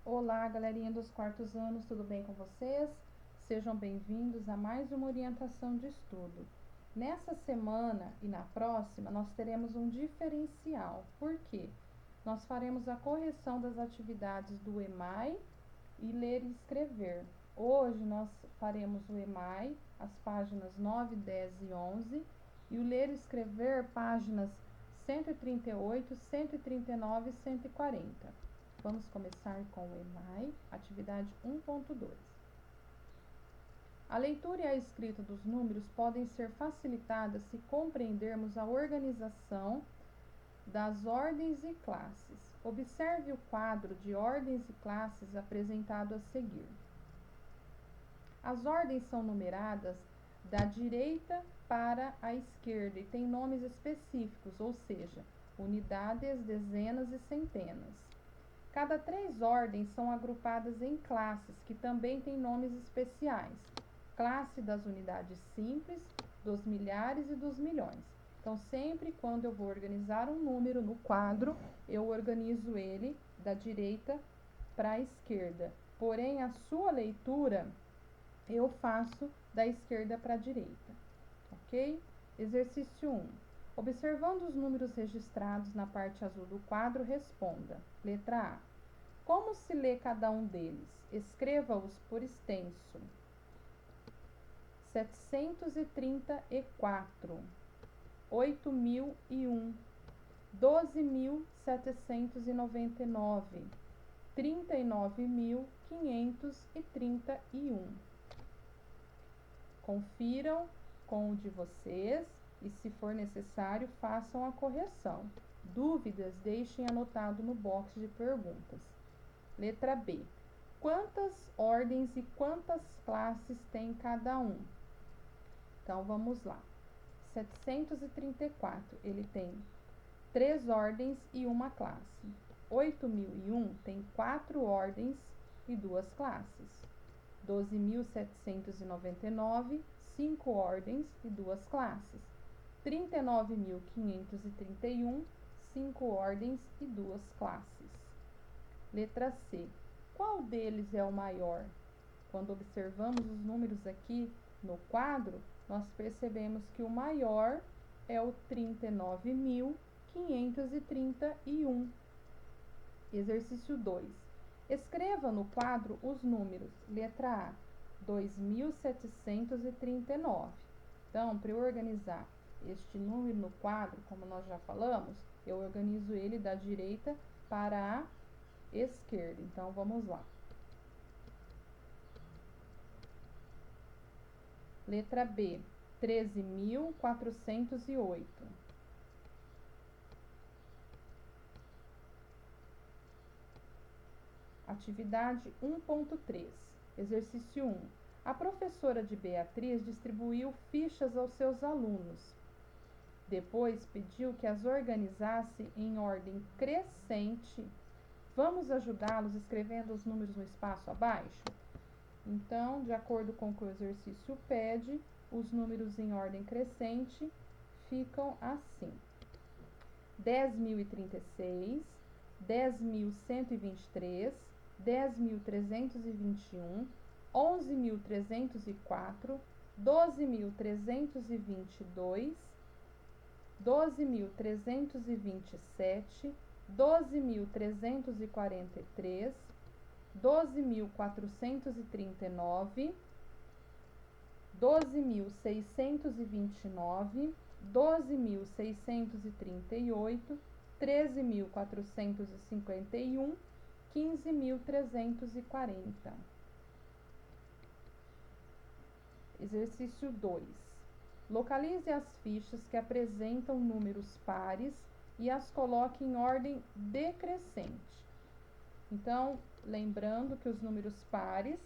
Olá, galerinha dos quartos anos, tudo bem com vocês? Sejam bem-vindos a mais uma orientação de estudo. Nessa semana e na próxima, nós teremos um diferencial. Por quê? Nós faremos a correção das atividades do EMAI e ler e escrever. Hoje nós faremos o EMAI, as páginas 9, 10 e 11, e o ler e escrever, páginas 138, 139 e 140. Vamos começar com o EMAI, atividade 1.2. A leitura e a escrita dos números podem ser facilitadas se compreendermos a organização das ordens e classes. Observe o quadro de ordens e classes apresentado a seguir. As ordens são numeradas da direita para a esquerda e têm nomes específicos, ou seja, unidades, dezenas e centenas. Cada 3 ordens são agrupadas em classes, que também têm nomes especiais. Classe das unidades simples, dos milhares e dos milhões. Então, sempre quando eu vou organizar um número no quadro, eu organizo ele da direita para a esquerda. Porém, a sua leitura eu faço da esquerda para a direita. Ok? Exercício 1. Observando os números registrados na parte azul do quadro, responda. Letra A. Como se lê cada um deles? Escreva-os por extenso. 734, 8.001, 12.799, 39.531. Confiram com o de vocês e, se for necessário, façam a correção. Dúvidas, deixem anotado no box de perguntas. Letra B. Quantas ordens e quantas classes tem cada um? Então, vamos lá. 734, ele tem 3 ordens e uma classe. 8.001 tem 4 ordens e 2 classes. 12.799, 5 ordens e 2 classes. 39.531, 5 ordens e 2 classes. Letra C. Qual deles é o maior? Quando observamos os números aqui no quadro, nós percebemos que o maior é o 39.531. Exercício 2. Escreva no quadro os números. Letra A, 2.739. Então, para eu organizar este número no quadro, como nós já falamos, eu organizo ele da direita para a esquerda. Então, vamos lá. Letra B, 13.408. Atividade 1.3. Exercício 1. A professora de Beatriz distribuiu fichas aos seus alunos. Depois pediu que as organizasse em ordem crescente. Vamos ajudá-los escrevendo os números no espaço abaixo? Então, de acordo com o que o exercício pede, os números em ordem crescente ficam assim: 10.036, 10.123, 10.321, 11.304, 12.322, 12.327, 12.343, 12.439, 12.629, 12.638, 13.451, 15.340. Exercício 2. Localize as fichas que apresentam números pares e as coloque em ordem decrescente. Então, lembrando que os números pares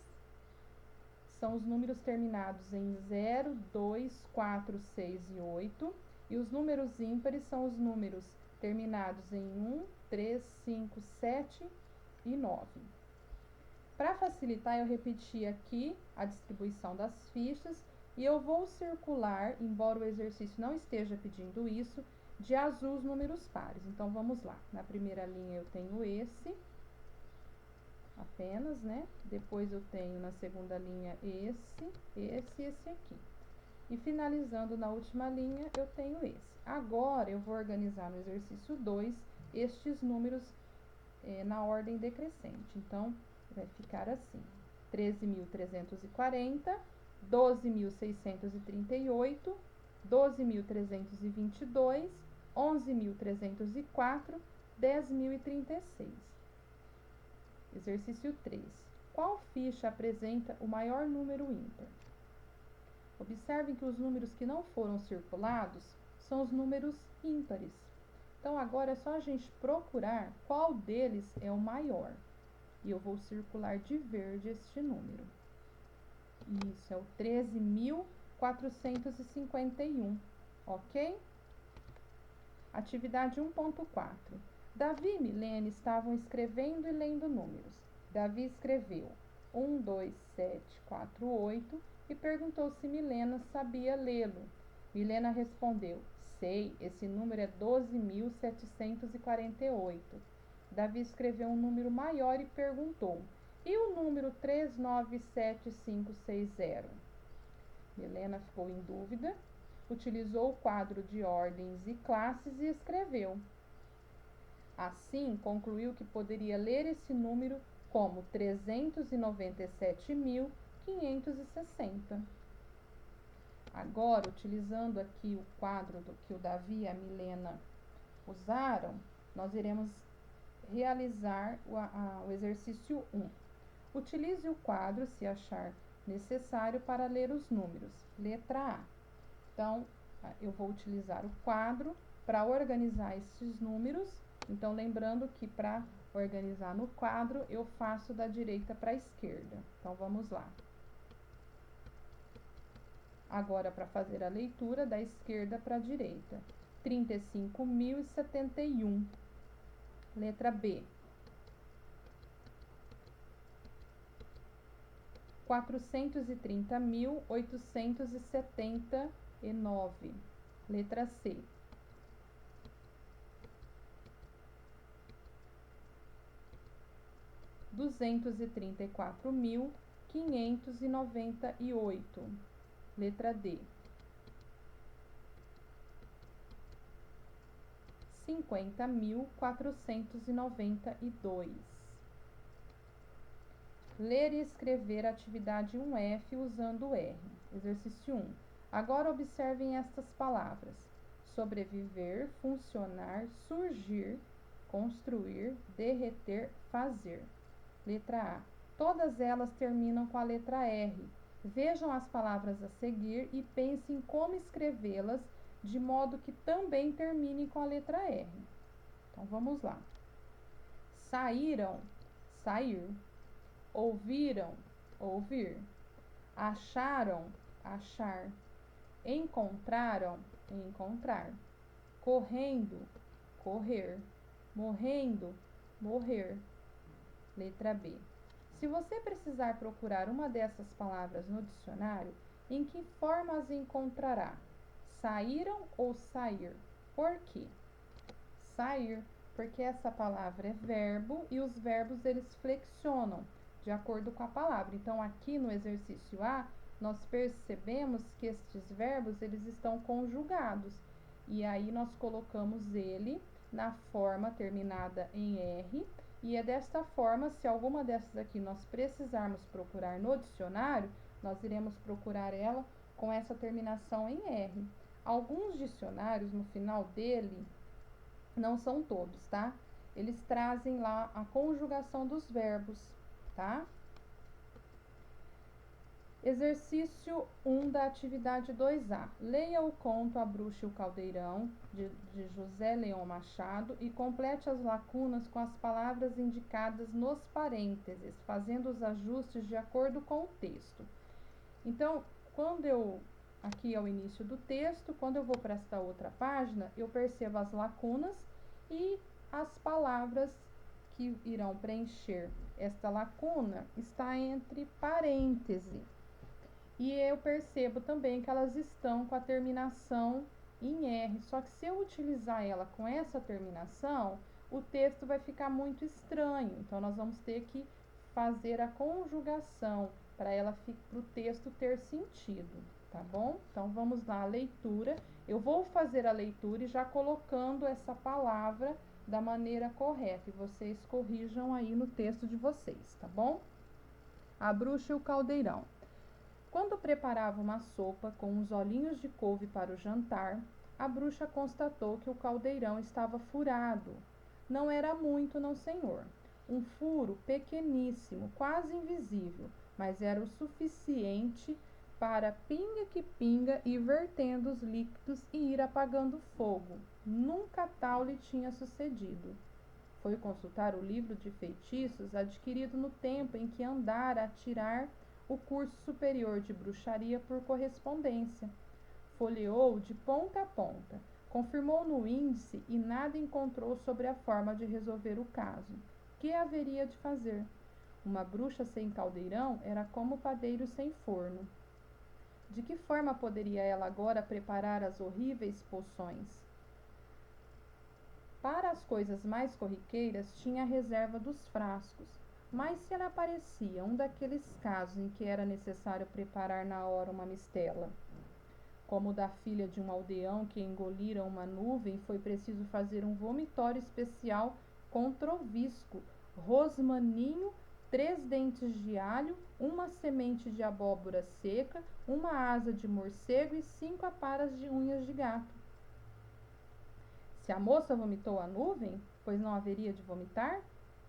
são os números terminados em 0, 2, 4, 6 e 8. E os números ímpares são os números terminados em 1, 3, 5, 7 e 9. Para facilitar, eu repeti aqui a distribuição das fichas e eu vou circular, embora o exercício não esteja pedindo isso, de azul os números pares. Então, vamos lá. Na primeira linha eu tenho esse, a apenas, né? Depois eu tenho na segunda linha esse e esse aqui. E finalizando na última linha, eu tenho esse. Agora, eu vou organizar no exercício 2 estes números na ordem decrescente. Então, vai ficar assim: 13.340, 12.638, 12.322, 11.304, 10.036. Exercício 3. Qual ficha apresenta o maior número ímpar? Observem que os números que não foram circulados são os números ímpares. Então, agora é só a gente procurar qual deles é o maior. E eu vou circular de verde este número. Isso, é o 13.451, ok? Atividade 1.4. Davi e Milene estavam escrevendo e lendo números. Davi escreveu 1, 2, 7, 4, 8 e perguntou se Milena sabia lê-lo. Milena respondeu: sei, esse número é 12.748. Davi escreveu um número maior e perguntou: e o número 397560? Milena ficou em dúvida, utilizou o quadro de ordens e classes e escreveu. Assim, concluiu que poderia ler esse número como 397.560. Agora, utilizando aqui o quadro que o Davi e a Milena usaram, nós iremos realizar o exercício 1. Utilize o quadro, se achar necessário, para ler os números. Letra A. Então, eu vou utilizar o quadro para organizar esses números. Então, lembrando que para organizar no quadro, eu faço da direita para a esquerda. Então, vamos lá. Agora, para fazer a leitura da esquerda para a direita. 35.071. Letra B. 430.879. Letra C. 234.598. Letra D. 50.492. Ler e escrever atividade 1F usando o R. Exercício 1. Agora observem estas palavras: sobreviver, funcionar, surgir, construir, derreter, fazer. Letra A. Todas elas terminam com a letra R. Vejam as palavras a seguir e pensem como escrevê-las de modo que também terminem com a letra R. Então, vamos lá. Saíram, sair. Ouviram, ouvir. Acharam, achar. Encontraram, encontrar. Correndo, correr. Morrendo, morrer. Letra B. Se você precisar procurar uma dessas palavras no dicionário, em que forma as encontrará? Saíram ou sair? Por quê? Sair, porque essa palavra é verbo e os verbos eles flexionam de acordo com a palavra. Então, aqui no exercício A, nós percebemos que estes verbos eles estão conjugados. E aí, nós colocamos ele na forma terminada em R. E é desta forma, se alguma dessas aqui nós precisarmos procurar no dicionário, nós iremos procurar ela com essa terminação em R. Alguns dicionários, no final dele, não são todos, tá? Eles trazem lá a conjugação dos verbos, tá? Exercício 1 da atividade 2A. Leia o conto A Bruxa e o Caldeirão, de José Leon Machado, e complete as lacunas com as palavras indicadas nos parênteses, fazendo os ajustes de acordo com o texto. Então, aqui é o início do texto, quando eu vou para esta outra página, eu percebo as lacunas e as palavras que irão preencher esta lacuna está entre parênteses. E eu percebo também que elas estão com a terminação em R. Só que se eu utilizar ela com essa terminação, o texto vai ficar muito estranho. Então, nós vamos ter que fazer a conjugação para o texto ter sentido, tá bom? Então vamos lá, a leitura. Eu vou fazer a leitura e já colocando essa palavra da maneira correta e vocês corrijam aí no texto de vocês, tá bom? A bruxa e o caldeirão. Quando preparava uma sopa com uns olhinhos de couve para o jantar, a bruxa constatou que o caldeirão estava furado. Não era muito, não, senhor. Um furo pequeníssimo, quase invisível, mas era o suficiente para pinga que pinga ir vertendo os líquidos e ir apagando o fogo. Nunca tal lhe tinha sucedido. Foi consultar o livro de feitiços adquirido no tempo em que andara a tirar o curso superior de bruxaria por correspondência. Folheou de ponta a ponta, confirmou no índice e nada encontrou sobre a forma de resolver o caso. Que haveria de fazer? Uma bruxa sem caldeirão era como padeiro sem forno. De que forma poderia ela agora preparar as horríveis poções? Para as coisas mais corriqueiras, tinha a reserva dos frascos, mas se lhe aparecia um daqueles casos em que era necessário preparar na hora uma mistela, como o da filha de um aldeão que engolira uma nuvem, foi preciso fazer um vomitório especial com trovisco, rosmaninho, 3 dentes de alho, uma semente de abóbora seca, uma asa de morcego e 5 aparas de unhas de gato. Se a moça vomitou a nuvem, pois não haveria de vomitar?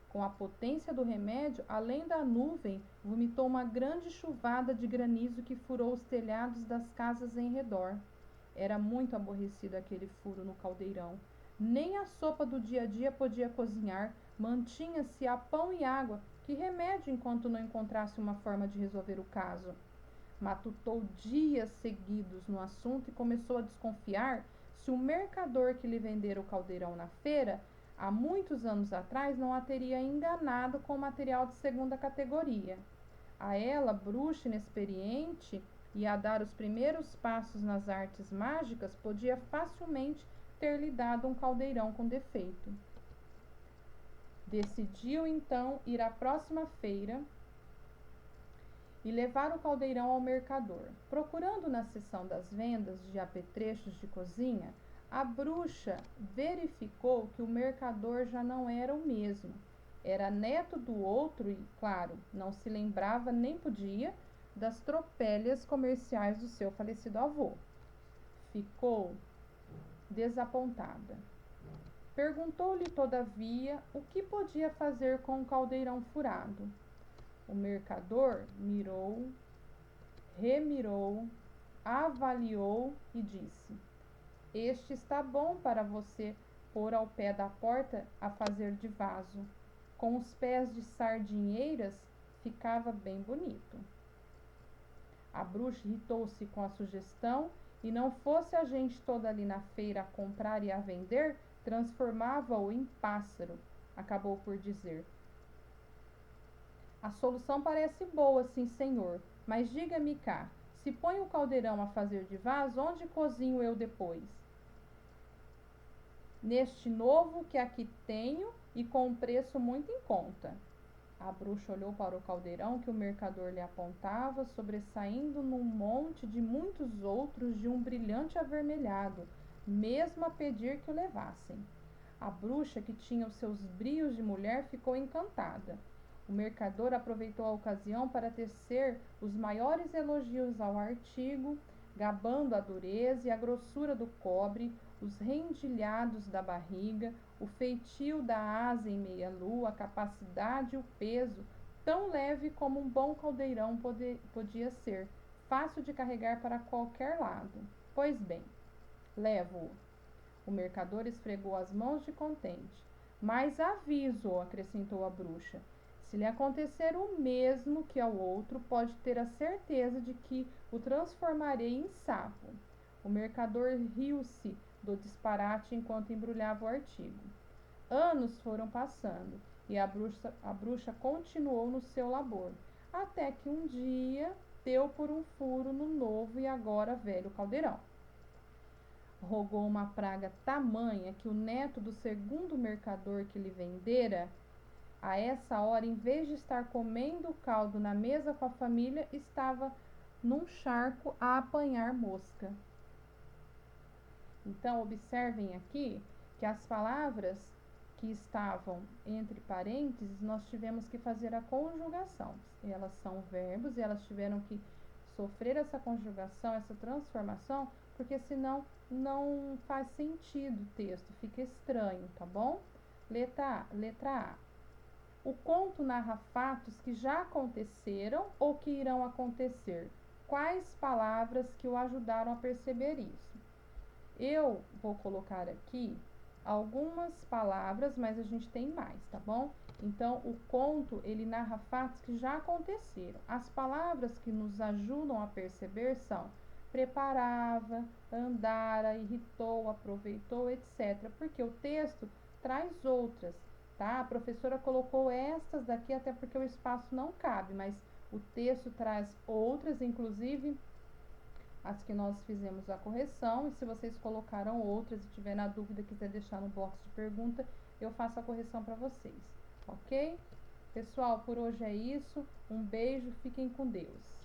Com a potência do remédio, além da nuvem, vomitou uma grande chuvada de granizo que furou os telhados das casas em redor. Era muito aborrecido aquele furo no caldeirão. Nem a sopa do dia a dia podia cozinhar, mantinha-se a pão e água. Que remédio enquanto não encontrasse uma forma de resolver o caso? Matutou dias seguidos no assunto e começou a desconfiar se o mercador que lhe vendera o caldeirão na feira, há muitos anos atrás, não a teria enganado com material de segunda categoria. A ela, bruxa inexperiente e a dar os primeiros passos nas artes mágicas, podia facilmente ter-lhe dado um caldeirão com defeito. Decidiu então ir à próxima feira e levar o caldeirão ao mercador. Procurando na seção das vendas de apetrechos de cozinha, a bruxa verificou que o mercador já não era o mesmo. Era neto do outro e, claro, não se lembrava nem podia das tropélias comerciais do seu falecido avô. Ficou desapontada. Perguntou-lhe, todavia, o que podia fazer com o caldeirão furado. O mercador mirou, remirou, avaliou e disse: Este está bom para você pôr ao pé da porta a fazer de vaso. Com os pés de sardinheiras ficava bem bonito. A bruxa irritou-se com a sugestão e não fosse a gente toda ali na feira a comprar e a vender, transformava-o em pássaro. Acabou por dizer: A solução parece boa, sim, senhor, mas diga-me cá, se põe o caldeirão a fazer de vaso, onde cozinho eu depois? Neste novo que aqui tenho e com um preço muito em conta. A bruxa olhou para o caldeirão que o mercador lhe apontava, sobressaindo num monte de muitos outros de um brilhante avermelhado, mesmo a pedir que o levassem. A bruxa, que tinha os seus brios de mulher, ficou encantada. O mercador aproveitou a ocasião para tecer os maiores elogios ao artigo, gabando a dureza e a grossura do cobre, os rendilhados da barriga, o feitio da asa em meia-lua, a capacidade e o peso, tão leve como um bom caldeirão podia ser, fácil de carregar para qualquer lado. Pois bem, levo-o. O mercador esfregou as mãos de contente. Mas aviso, acrescentou a bruxa, se lhe acontecer o mesmo que ao outro, pode ter a certeza de que o transformarei em sapo. O mercador riu-se do disparate enquanto embrulhava o artigo. Anos foram passando e a bruxa continuou no seu labor, até que um dia deu por um furo no novo e agora velho caldeirão. Rogou uma praga tamanha que o neto do segundo mercador que lhe vendera a essa hora, em vez de estar comendo o caldo na mesa com a família, estava num charco a apanhar mosca. Então, observem aqui que as palavras que estavam entre parênteses, nós tivemos que fazer a conjugação. Elas são verbos e elas tiveram que sofrer essa conjugação, essa transformação, porque senão não faz sentido o texto, fica estranho, tá bom? Letra A. O conto narra fatos que já aconteceram ou que irão acontecer. Quais palavras que o ajudaram a perceber isso? Eu vou colocar aqui algumas palavras, mas a gente tem mais, tá bom? Então, o conto, ele narra fatos que já aconteceram. As palavras que nos ajudam a perceber são preparava, andara, irritou, aproveitou, etc. Porque o texto traz outras, tá? A professora colocou estas daqui até porque o espaço não cabe, mas o texto traz outras, inclusive as que nós fizemos a correção, e se vocês colocaram outras e tiver na dúvida, quiser deixar no box de pergunta, eu faço a correção para vocês, ok? Pessoal, por hoje é isso, um beijo, fiquem com Deus.